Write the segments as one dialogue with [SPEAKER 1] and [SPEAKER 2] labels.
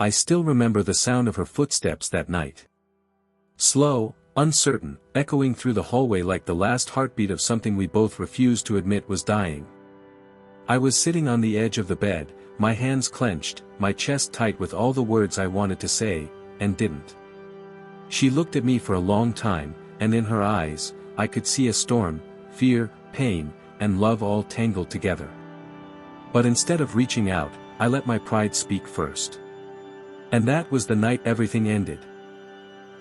[SPEAKER 1] I still remember the sound of her footsteps that night. Slow, uncertain, echoing through the hallway like the last heartbeat of something we both refused to admit was dying. I was sitting on the edge of the bed, my hands clenched, my chest tight with all the words I wanted to say, and didn't. She looked at me for a long time, and in her eyes, I could see a storm, fear, pain, and love all tangled together. But instead of reaching out, I let my pride speak first. And that was the night everything ended.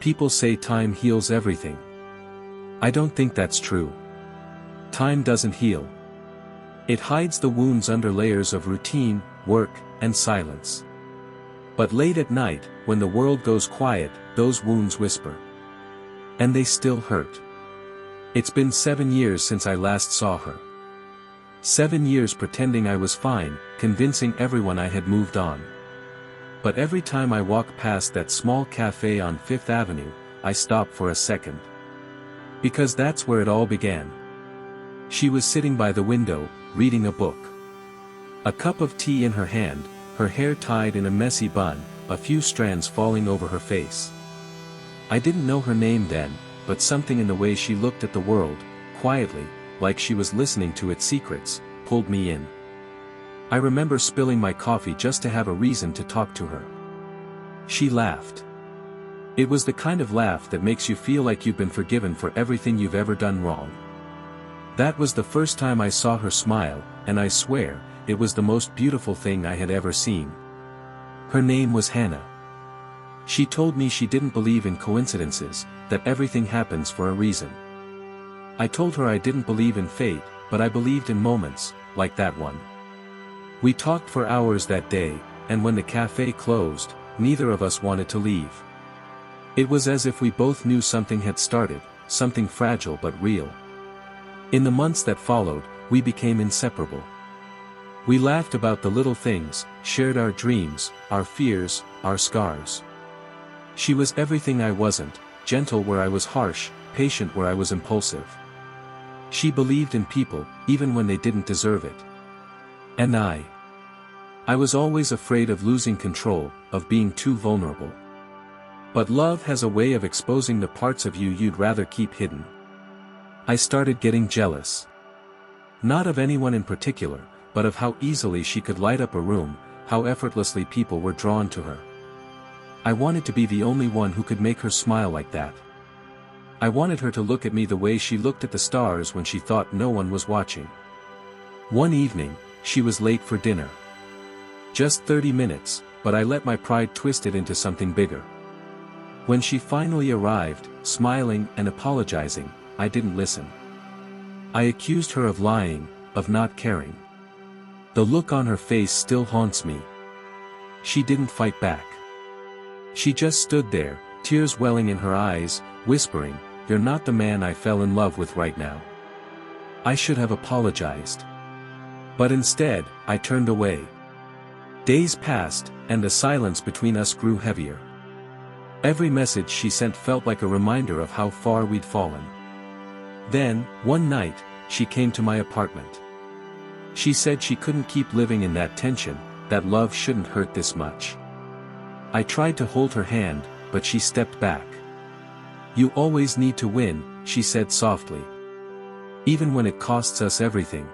[SPEAKER 1] People say time heals everything. I don't think that's true. Time doesn't heal. It hides the wounds under layers of routine, work, and silence. But late at night, when the world goes quiet, those wounds whisper. And they still hurt. It's been 7 years since I last saw her. 7 years pretending I was fine, convincing everyone I had moved on. But every time I walk past that small cafe on Fifth Avenue, I stop for a second. Because that's where it all began. She was sitting by the window, reading a book. A cup of tea in her hand, her hair tied in a messy bun, a few strands falling over her face. I didn't know her name then, but something in the way she looked at the world, quietly, like she was listening to its secrets, pulled me in. I remember spilling my coffee just to have a reason to talk to her. She laughed. It was the kind of laugh that makes you feel like you've been forgiven for everything you've ever done wrong. That was the first time I saw her smile, and I swear, it was the most beautiful thing I had ever seen. Her name was Hannah. She told me she didn't believe in coincidences, that everything happens for a reason. I told her I didn't believe in fate, but I believed in moments, like that one. We talked for hours that day, and when the cafe closed, neither of us wanted to leave. It was as if we both knew something had started, something fragile but real. In the months that followed, we became inseparable. We laughed about the little things, shared our dreams, our fears, our scars. She was everything I wasn't, gentle where I was harsh, patient where I was impulsive. She believed in people, even when they didn't deserve it. And I was always afraid of losing control, of being too vulnerable. But love has a way of exposing the parts of you you'd rather keep hidden. I started getting jealous. Not of anyone in particular, but of how easily she could light up a room, how effortlessly people were drawn to her. I wanted to be the only one who could make her smile like that. I wanted her to look at me the way she looked at the stars when she thought no one was watching. One evening, she was late for dinner. Just 30 minutes, but I let my pride twist it into something bigger. When she finally arrived, smiling and apologizing, I didn't listen. I accused her of lying, of not caring. The look on her face still haunts me. She didn't fight back. She just stood there, tears welling in her eyes, whispering, "You're not the man I fell in love with right now." I should have apologized. But instead, I turned away. Days passed, and the silence between us grew heavier. Every message she sent felt like a reminder of how far we'd fallen. Then, one night, she came to my apartment. She said she couldn't keep living in that tension, that love shouldn't hurt this much. I tried to hold her hand, but she stepped back. "You always need to win," she said softly. "Even when it costs us everything."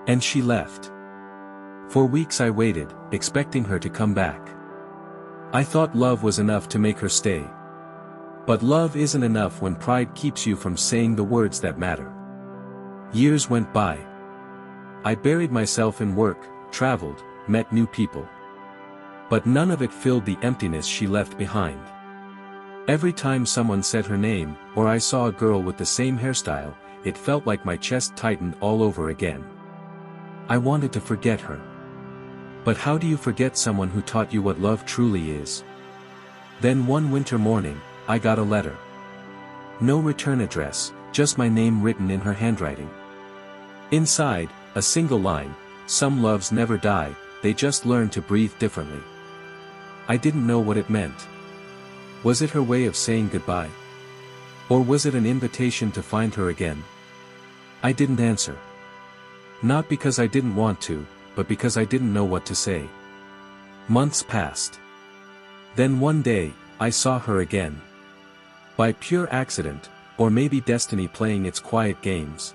[SPEAKER 1] And she left. For weeks I waited, expecting her to come back. I thought love was enough to make her stay. But love isn't enough when pride keeps you from saying the words that matter. Years went by. I buried myself in work, traveled, met new people. But none of it filled the emptiness she left behind. Every time someone said her name, or I saw a girl with the same hairstyle, it felt like my chest tightened all over again. I wanted to forget her. But how do you forget someone who taught you what love truly is? Then one winter morning, I got a letter. No return address, just my name written in her handwriting. Inside, a single line, "Some loves never die, they just learn to breathe differently." I didn't know what it meant. Was it her way of saying goodbye? Or was it an invitation to find her again? I didn't answer. Not because I didn't want to, but because I didn't know what to say. Months passed. Then one day, I saw her again. By pure accident, or maybe destiny playing its quiet games.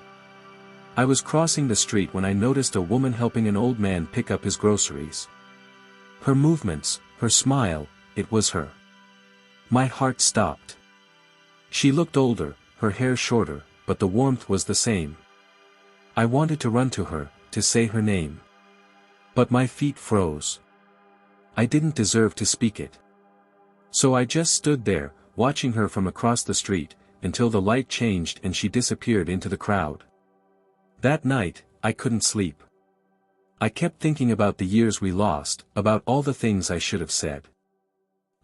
[SPEAKER 1] I was crossing the street when I noticed a woman helping an old man pick up his groceries. Her movements, her smile, it was her. My heart stopped. She looked older, her hair shorter, but the warmth was the same. I wanted to run to her, to say her name. But my feet froze. I didn't deserve to speak it. So I just stood there, watching her from across the street, until the light changed and she disappeared into the crowd. That night, I couldn't sleep. I kept thinking about the years we lost, about all the things I should have said.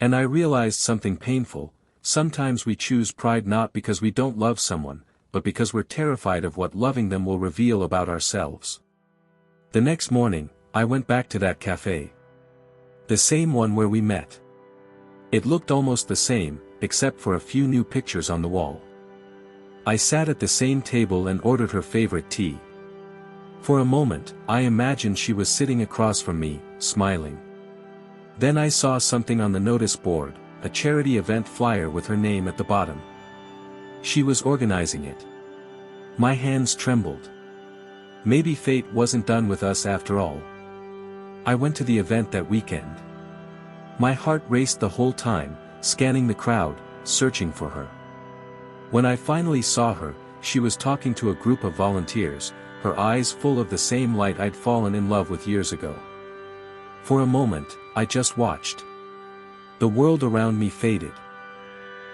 [SPEAKER 1] And I realized something painful: sometimes we choose pride not because we don't love someone, but because we're terrified of what loving them will reveal about ourselves. The next morning, I went back to that cafe. The same one where we met. It looked almost the same, except for a few new pictures on the wall. I sat at the same table and ordered her favorite tea. For a moment, I imagined she was sitting across from me, smiling. Then I saw something on the notice board, a charity event flyer with her name at the bottom. She was organizing it. My hands trembled. Maybe fate wasn't done with us after all. I went to the event that weekend. My heart raced the whole time, scanning the crowd, searching for her. When I finally saw her, she was talking to a group of volunteers, her eyes full of the same light I'd fallen in love with years ago. For a moment, I just watched. The world around me faded.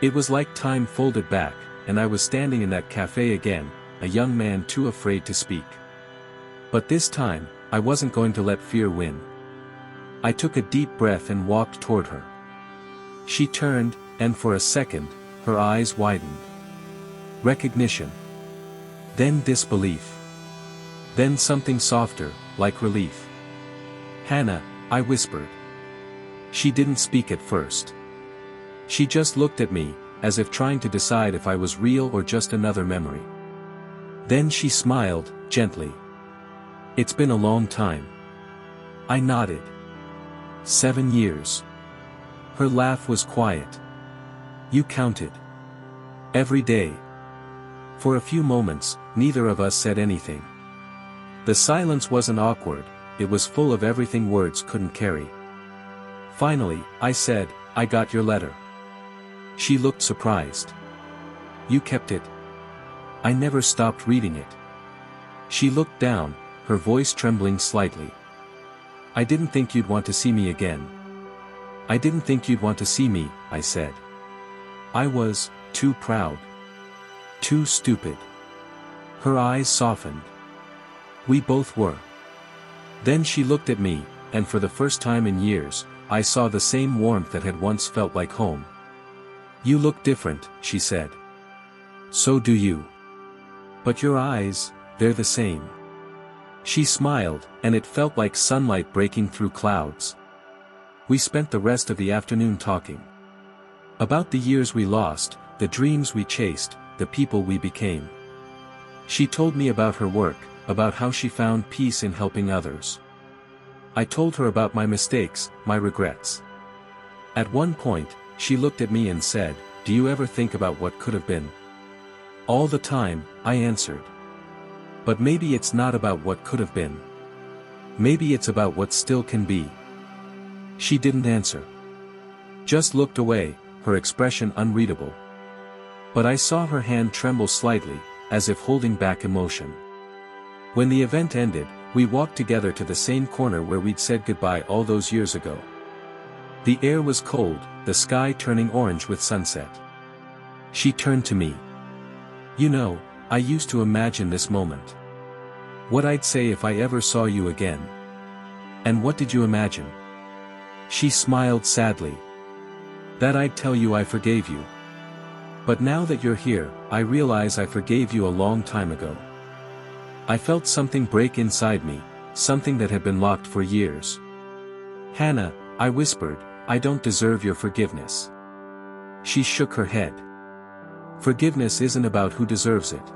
[SPEAKER 1] It was like time folded back, and I was standing in that cafe again, a young man too afraid to speak. But this time, I wasn't going to let fear win. I took a deep breath and walked toward her. She turned, and for a second, her eyes widened. Recognition. Then disbelief. Then something softer, like relief. "Hannah," I whispered. She didn't speak at first. She just looked at me, as if trying to decide if I was real or just another memory. Then she smiled, gently. "It's been a long time." I nodded. 7 years. Her laugh was quiet. "You counted. Every day." For a few moments, neither of us said anything. The silence wasn't awkward, it was full of everything words couldn't carry. Finally, I said, "I got your letter." She looked surprised. "You kept it?" "I never stopped reading it." She looked down, her voice trembling slightly. "I didn't think you'd want to see me again." "I didn't think you'd want to see me," I said. I was too proud. Too stupid. Her eyes softened. We both were. Then she looked at me, and for the first time in years, I saw the same warmth that had once felt like home. "You look different," she said. "So do you. But your eyes, they're the same." She smiled, and it felt like sunlight breaking through clouds. We spent the rest of the afternoon talking. About the years we lost, the dreams we chased, the people we became. She told me about her work, about how she found peace in helping others. I told her about my mistakes, my regrets. At one point, she looked at me and said, "Do you ever think about what could have been?" "All the time," I answered. "But maybe it's not about what could have been. Maybe it's about what still can be." She didn't answer. Just looked away, her expression unreadable. But I saw her hand tremble slightly, as if holding back emotion. When the event ended, we walked together to the same corner where we'd said goodbye all those years ago. The air was cold, the sky turning orange with sunset. She turned to me. "You know, I used to imagine this moment. What I'd say if I ever saw you again." "And what did you imagine?" She smiled sadly. "That I'd tell you I forgave you. But now that you're here, I realize I forgave you a long time ago." I felt something break inside me, something that had been locked for years. "Hannah," I whispered, "I don't deserve your forgiveness." She shook her head. "Forgiveness isn't about who deserves it.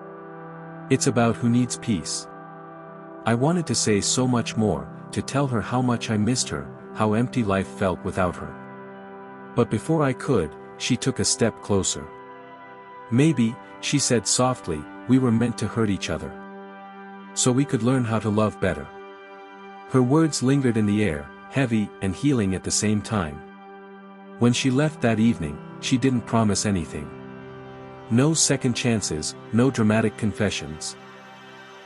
[SPEAKER 1] It's about who needs peace." I wanted to say so much more, to tell her how much I missed her, how empty life felt without her. But before I could, she took a step closer. Maybe, she said softly, we were meant to hurt each other, so we could learn how to love better. Her words lingered in the air, heavy and healing at the same time. When she left that evening, she didn't promise anything. No second chances, no dramatic confessions.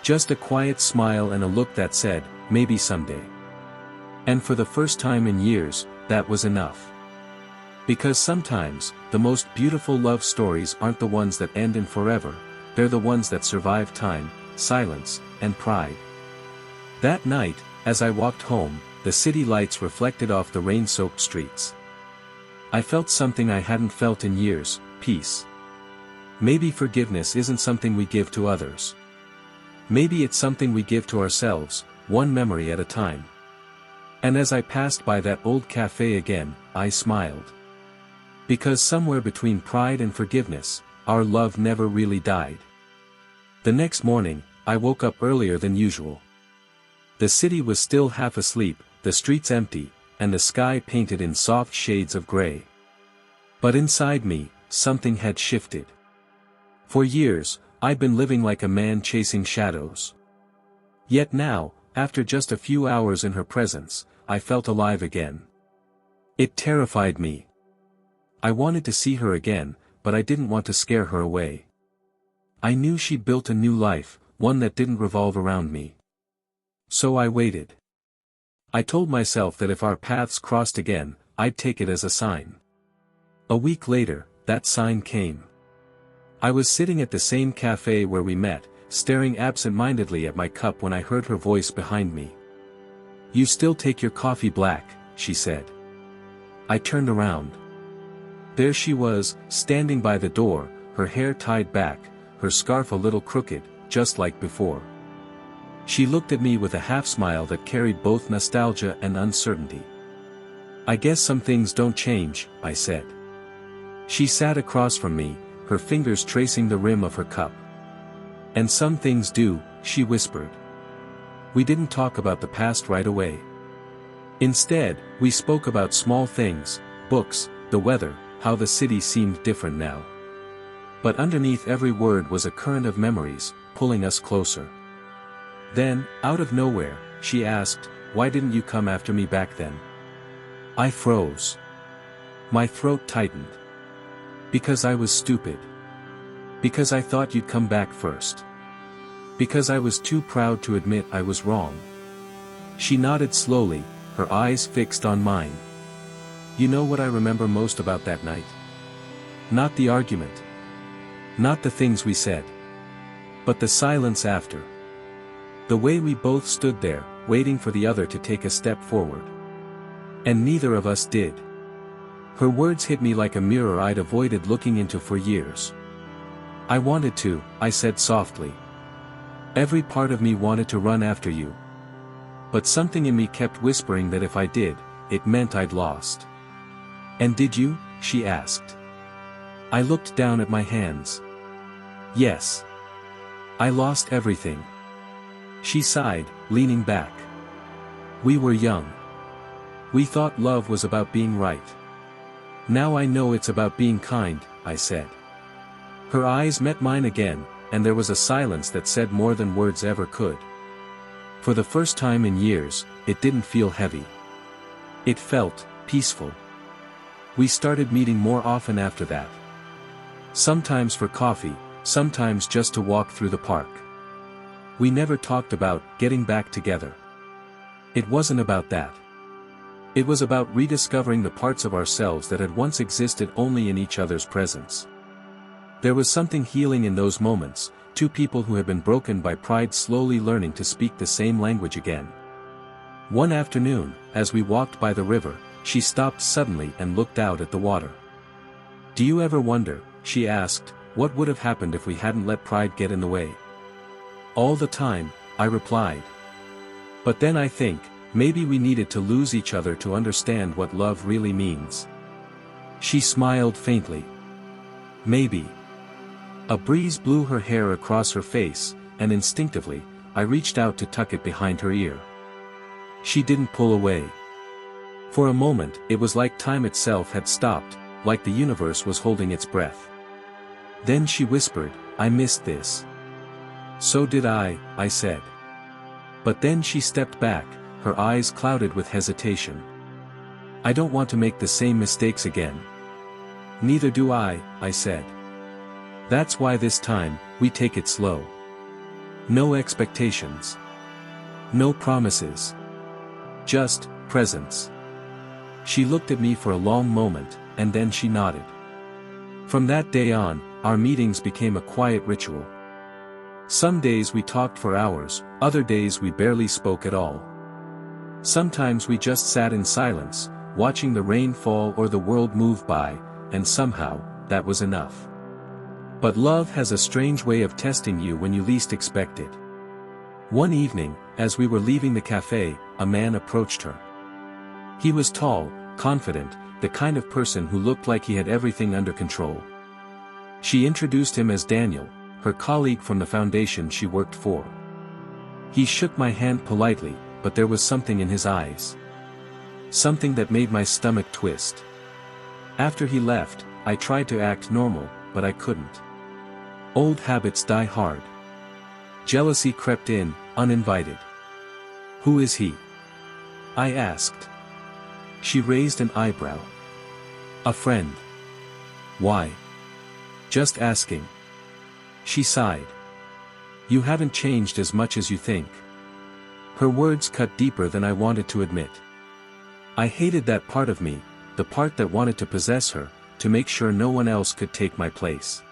[SPEAKER 1] Just a quiet smile and a look that said, maybe someday. And for the first time in years, that was enough. Because sometimes, the most beautiful love stories aren't the ones that end in forever, they're the ones that survive time, silence, and pride. That night, as I walked home, the city lights reflected off the rain-soaked streets. I felt something I hadn't felt in years, peace. Maybe forgiveness isn't something we give to others. Maybe it's something we give to ourselves, one memory at a time. And as I passed by that old cafe again, I smiled. Because somewhere between pride and forgiveness, our love never really died. The next morning, I woke up earlier than usual. The city was still half asleep, the streets empty, and the sky painted in soft shades of gray. But inside me, something had shifted. For years, I'd been living like a man chasing shadows. Yet now, after just a few hours in her presence, I felt alive again. It terrified me. I wanted to see her again, but I didn't want to scare her away. I knew she'd built a new life, one that didn't revolve around me. So I waited. I told myself that if our paths crossed again, I'd take it as a sign. A week later, that sign came. I was sitting at the same cafe where we met, staring absent-mindedly at my cup when I heard her voice behind me. "You still take your coffee black," she said. I turned around. There she was, standing by the door, her hair tied back, her scarf a little crooked, just like before. She looked at me with a half-smile that carried both nostalgia and uncertainty. "I guess some things don't change," I said. She sat across from me, her fingers tracing the rim of her cup. "And some things do," she whispered. We didn't talk about the past right away. Instead, we spoke about small things, books, the weather, how the city seemed different now. But underneath every word was a current of memories, pulling us closer. Then, out of nowhere, she asked, "Why didn't you come after me back then?" I froze. My throat tightened. Because I was stupid. Because I thought you'd come back first. Because I was too proud to admit I was wrong. She nodded slowly, her eyes fixed on mine. "You know what I remember most about that night? Not the argument. Not the things we said. But the silence after. The way we both stood there, waiting for the other to take a step forward. And neither of us did." Her words hit me like a mirror I'd avoided looking into for years. "I wanted to," I said softly. "Every part of me wanted to run after you. But something in me kept whispering that if I did, it meant I'd lost." "And did you?" she asked. I looked down at my hands. "Yes. I lost everything." She sighed, leaning back. "We were young. We thought love was about being right. Now I know it's about being kind," I said. Her eyes met mine again, and there was a silence that said more than words ever could. For the first time in years, it didn't feel heavy. It felt peaceful. We started meeting more often after that. Sometimes for coffee, sometimes just to walk through the park. We never talked about getting back together. It wasn't about that. It was about rediscovering the parts of ourselves that had once existed only in each other's presence. There was something healing in those moments, two people who had been broken by pride slowly learning to speak the same language again. One afternoon, as we walked by the river, she stopped suddenly and looked out at the water. "Do you ever wonder," she asked, "what would have happened if we hadn't let pride get in the way?" "All the time," I replied. "But then I think, maybe we needed to lose each other to understand what love really means." She smiled faintly. "Maybe." A breeze blew her hair across her face, and instinctively, I reached out to tuck it behind her ear. She didn't pull away. For a moment, it was like time itself had stopped, like the universe was holding its breath. Then she whispered, "I missed this." "So did I said. But then she stepped back, her eyes clouded with hesitation. "I don't want to make the same mistakes again." "Neither do I said. "That's why this time, we take it slow. No expectations. No promises. Just presence." She looked at me for a long moment, and then she nodded. From that day on, our meetings became a quiet ritual. Some days we talked for hours, other days we barely spoke at all. Sometimes we just sat in silence, watching the rain fall or the world move by, and somehow, that was enough. But love has a strange way of testing you when you least expect it. One evening, as we were leaving the cafe, a man approached her. He was tall, confident, the kind of person who looked like he had everything under control. She introduced him as Daniel, her colleague from the foundation she worked for. He shook my hand politely, but there was something in his eyes. Something that made my stomach twist. After he left, I tried to act normal, but I couldn't. Old habits die hard. Jealousy crept in, uninvited. "Who is he?" I asked. She raised an eyebrow. "A friend." "Why?" "Just asking." She sighed. "You haven't changed as much as you think." Her words cut deeper than I wanted to admit. I hated that part of me, the part that wanted to possess her, to make sure no one else could take my place.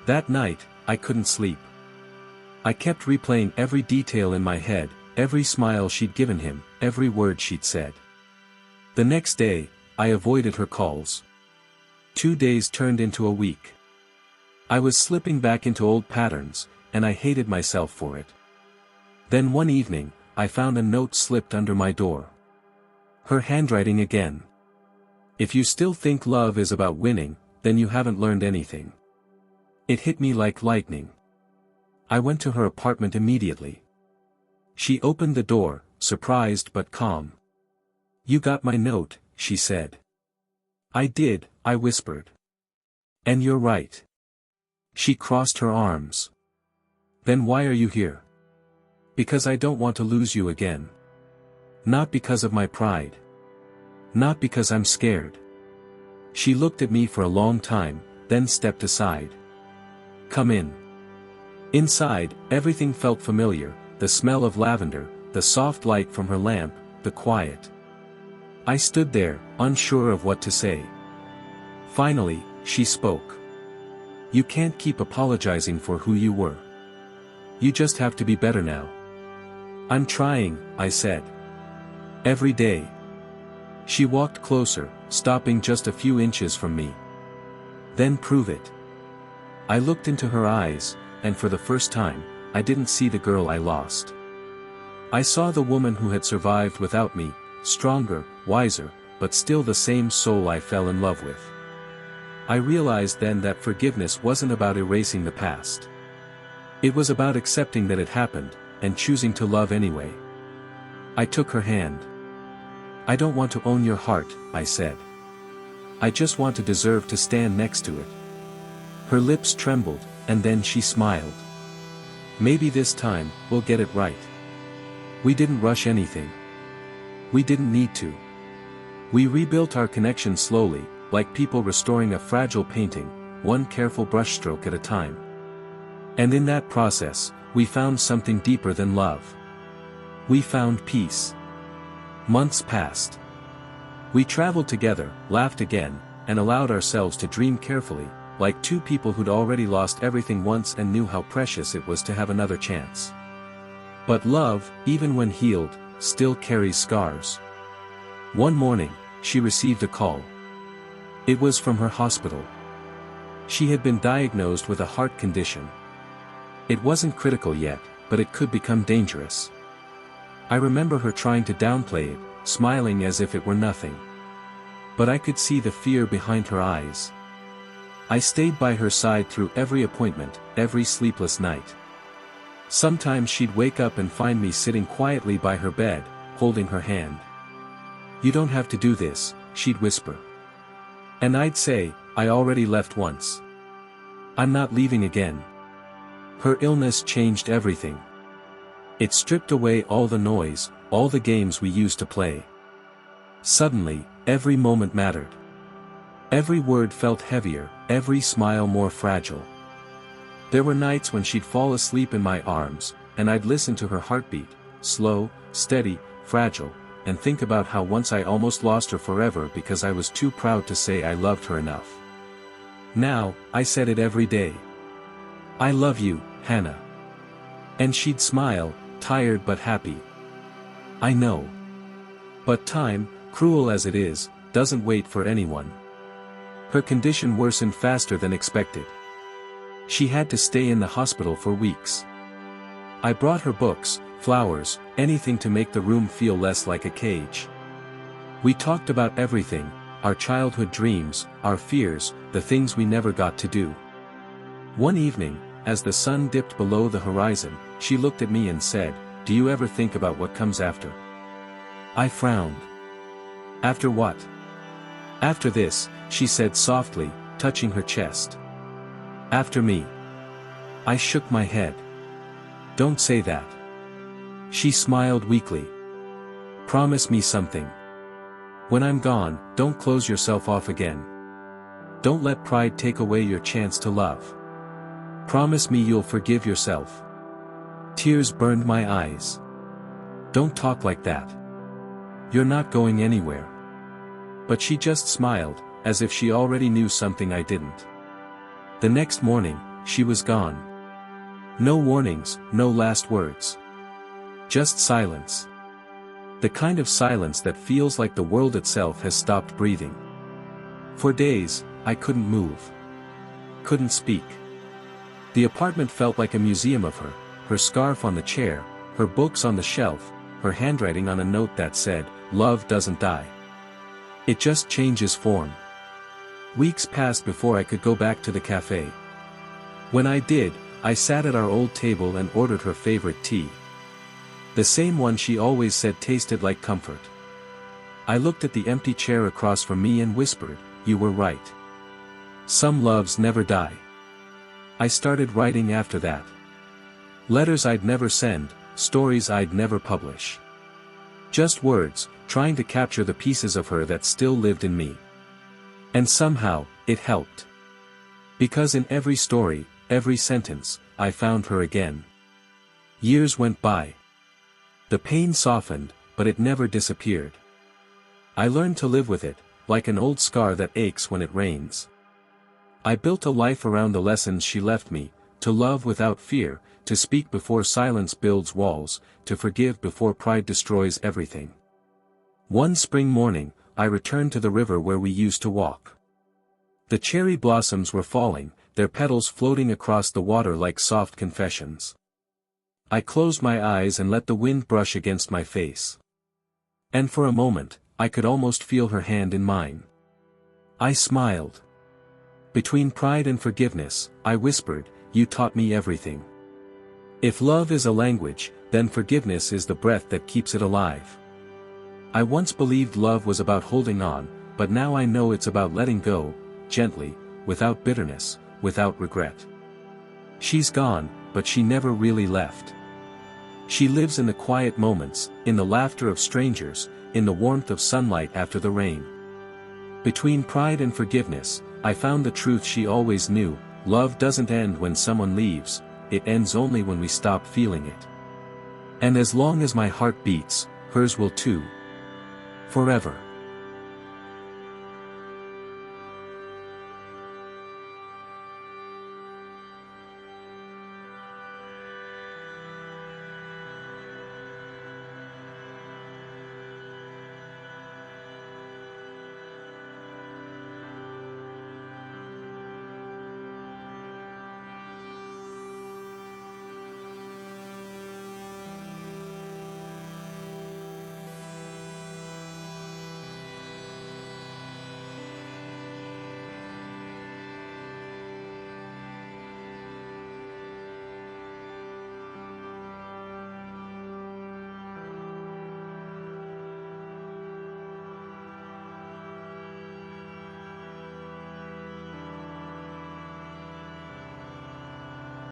[SPEAKER 1] That night, I couldn't sleep. I kept replaying every detail in my head, every smile she'd given him, every word she'd said. The next day, I avoided her calls. 2 days turned into a week. I was slipping back into old patterns, and I hated myself for it. Then one evening, I found a note slipped under my door. Her handwriting again. "If you still think love is about winning, then you haven't learned anything." It hit me like lightning. I went to her apartment immediately. She opened the door, surprised but calm. "You got my note," she said. "I did," I whispered. "And you're right." She crossed her arms. "Then why are you here?" "Because I don't want to lose you again. Not because of my pride. Not because I'm scared." She looked at me for a long time, then stepped aside. "Come in." Inside, everything felt familiar, the smell of lavender, the soft light from her lamp, the quiet. I stood there, unsure of what to say. Finally, she spoke. "You can't keep apologizing for who you were. You just have to be better now." "I'm trying," I said. "Every day." She walked closer, stopping just a few inches from me. "Then prove it." I looked into her eyes, and for the first time, I didn't see the girl I lost. I saw the woman who had survived without me, stronger, wiser, but still the same soul I fell in love with. I realized then that forgiveness wasn't about erasing the past. It was about accepting that it happened, and choosing to love anyway. I took her hand. "I don't want to own your heart," I said. "I just want to deserve to stand next to it." Her lips trembled, and then she smiled. "Maybe this time, we'll get it right. We didn't rush anything. We didn't need to. We rebuilt our connection slowly, like people restoring a fragile painting, one careful brushstroke at a time. And in that process, we found something deeper than love. We found peace." Months passed. We traveled together, laughed again, and allowed ourselves to dream carefully, like two people who'd already lost everything once and knew how precious it was to have another chance. But love, even when healed, still carries scars. One morning, she received a call. It was from her hospital. She had been diagnosed with a heart condition. It wasn't critical yet, but it could become dangerous. I remember her trying to downplay it, smiling as if it were nothing. But I could see the fear behind her eyes. I stayed by her side through every appointment, every sleepless night. Sometimes she'd wake up and find me sitting quietly by her bed, holding her hand. "You don't have to do this," she'd whisper. And I'd say, "I already left once. I'm not leaving again." Her illness changed everything. It stripped away all the noise, all the games we used to play. Suddenly, every moment mattered. Every word felt heavier, every smile more fragile. There were nights when she'd fall asleep in my arms, and I'd listen to her heartbeat, slow, steady, fragile, and think about how once I almost lost her forever because I was too proud to say I loved her enough. Now, I said it every day. "I love you, Hannah." And she'd smile, tired but happy. "I know. But time, cruel as it is, doesn't wait for anyone." Her condition worsened faster than expected. She had to stay in the hospital for weeks. I brought her books, flowers, anything to make the room feel less like a cage. We talked about everything, our childhood dreams, our fears, the things we never got to do. One evening, as the sun dipped below the horizon, she looked at me and said, "Do you ever think about what comes after?" I frowned. "After what?" "After this," she said softly, touching her chest. "After me." I shook my head. "Don't say that." She smiled weakly. "Promise me something. When I'm gone, don't close yourself off again. Don't let pride take away your chance to love. Promise me you'll forgive yourself." Tears burned my eyes. "Don't talk like that. You're not going anywhere." But she just smiled, as if she already knew something I didn't. The next morning, she was gone. No warnings, no last words. Just silence. The kind of silence that feels like the world itself has stopped breathing. For days, I couldn't move. Couldn't speak. The apartment felt like a museum of her scarf on the chair, her books on the shelf, her handwriting on a note that said, "Love doesn't die. It just changes form." Weeks passed before I could go back to the cafe. When I did, I sat at our old table and ordered her favorite tea. The same one she always said tasted like comfort. I looked at the empty chair across from me and whispered, "You were right. Some loves never die." I started writing after that. Letters I'd never send, stories I'd never publish. Just words, trying to capture the pieces of her that still lived in me. And somehow, it helped. Because in every story, every sentence, I found her again. Years went by. The pain softened, but it never disappeared. I learned to live with it, like an old scar that aches when it rains. I built a life around the lessons she left me, to love without fear, to speak before silence builds walls, to forgive before pride destroys everything. One spring morning, I returned to the river where we used to walk. The cherry blossoms were falling, their petals floating across the water like soft confessions. I closed my eyes and let the wind brush against my face. And for a moment, I could almost feel her hand in mine. I smiled. Between pride and forgiveness, I whispered, "You taught me everything. If love is a language, then forgiveness is the breath that keeps it alive." I once believed love was about holding on, but now I know it's about letting go, gently, without bitterness, without regret. She's gone, but she never really left. She lives in the quiet moments, in the laughter of strangers, in the warmth of sunlight after the rain. Between pride and forgiveness, I found the truth she always knew: love doesn't end when someone leaves, it ends only when we stop feeling it. And as long as my heart beats, hers will too. Forever.